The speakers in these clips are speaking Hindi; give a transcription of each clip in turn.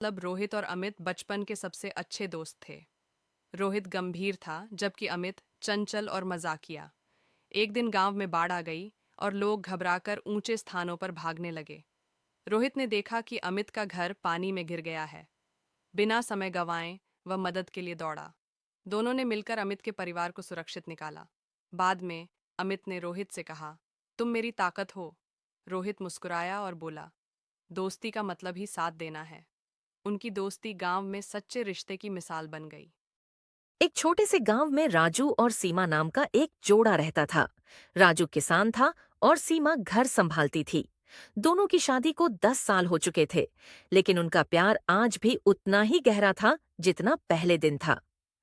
मतलब रोहित और अमित बचपन के सबसे अच्छे दोस्त थे। रोहित गंभीर था जबकि अमित चंचल और मजाकिया। एक दिन गांव में बाढ़ आ गई और लोग घबराकर ऊंचे स्थानों पर भागने लगे। रोहित ने देखा कि अमित का घर पानी में गिर गया है। बिना समय गंवाए वह मदद के लिए दौड़ा। दोनों ने मिलकर अमित के परिवार को सुरक्षित निकाला। बाद में अमित ने रोहित से कहा, तुम मेरी ताकत हो। रोहित मुस्कुराया और बोला, दोस्ती का मतलब ही साथ देना है। उनकी दोस्ती गांव में सच्चे रिश्ते की मिसाल बन गई। एक छोटे से गांव में राजू और सीमा नाम का एक जोड़ा रहता था। राजू किसान था और सीमा घर संभालती थी। दोनों की शादी को 10 साल हो चुके थे, लेकिन उनका प्यार आज भी उतना ही गहरा था जितना पहले दिन था।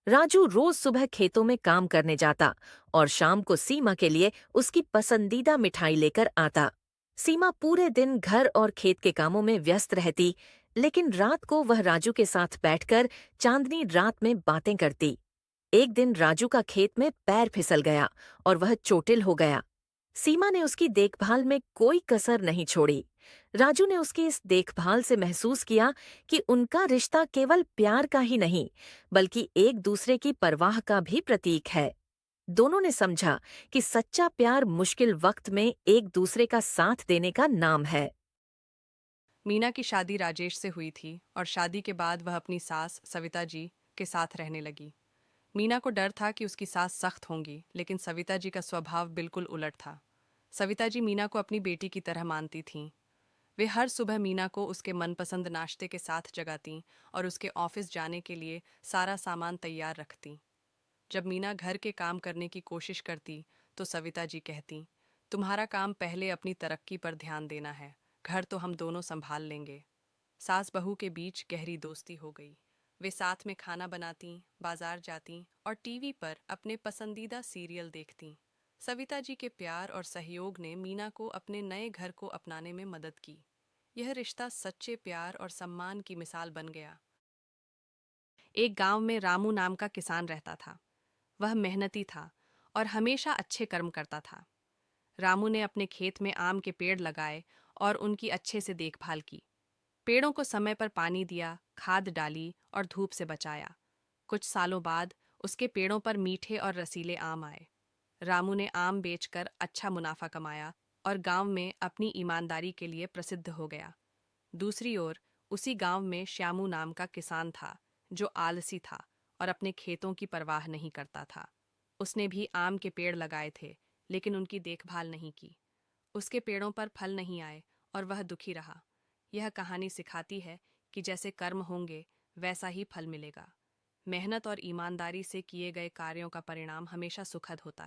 राजू रोज सुबह खेतों में काम करने जाता और शाम को सीमा के लिए उसकी पसंदीदा मिठाई लेकर आता। सीमा पूरे दिन घर और खेत के कामों में व्यस्त रहती, लेकिन रात को वह राजू के साथ बैठकर चांदनी रात में बातें करती। एक दिन राजू का खेत में पैर फिसल गया और वह चोटिल हो गया। सीमा ने उसकी देखभाल में कोई कसर नहीं छोड़ी। राजू ने उसकी इस देखभाल से महसूस किया कि उनका रिश्ता केवल प्यार का ही नहीं, बल्कि एक दूसरे की परवाह का भी प्रतीक है। दोनों ने समझा कि सच्चा प्यार मुश्किल वक्त में एक दूसरे का साथ देने का नाम है। मीना की शादी राजेश से हुई थी और शादी के बाद वह अपनी सास सविता जी के साथ रहने लगी। मीना को डर था कि उसकी सास सख्त होंगी, लेकिन सविता जी का स्वभाव बिल्कुल उलट था। सविता जी मीना को अपनी बेटी की तरह मानती थीं। वे हर सुबह मीना को उसके मनपसंद नाश्ते के साथ जगातीं और उसके ऑफिस जाने के लिए सारा सामान तैयार रखतीं। जब मीना घर के काम करने की कोशिश करती तो सविता जी कहती, तुम्हारा काम पहले अपनी तरक्की पर ध्यान देना है, घर तो हम दोनों संभाल लेंगे। सास बहू के बीच गहरी दोस्ती हो गई। वे साथ में खाना बनाती, बाजार जाती और टीवी पर अपने पसंदीदा सीरियल देखती। सविता जी के प्यार और सहयोग ने मीना को अपने नए घर को अपनाने में मदद की। यह रिश्ता सच्चे प्यार और सम्मान की मिसाल बन गया। एक गांव में रामू नाम का किसान रहता था। वह मेहनती था और हमेशा अच्छे कर्म करता था। रामू ने अपने खेत में आम के पेड़ लगाए और उनकी अच्छे से देखभाल की। पेड़ों को समय पर पानी दिया, खाद डाली और धूप से बचाया। कुछ सालों बाद उसके पेड़ों पर मीठे और रसीले आम आए। रामू ने आम बेचकर अच्छा मुनाफा कमाया और गांव में अपनी ईमानदारी के लिए प्रसिद्ध हो गया। दूसरी ओर उसी गांव में श्यामू नाम का किसान था, जो आलसी था और अपने खेतों की परवाह नहीं करता था। उसने भी आम के पेड़ लगाए थे, लेकिन उनकी देखभाल नहीं की। उसके पेड़ों पर फल नहीं आए और वह दुखी रहा। यह कहानी सिखाती है कि जैसे कर्म होंगे वैसा ही फल मिलेगा। मेहनत और ईमानदारी से किए गए कार्यों का परिणाम हमेशा सुखद होता है।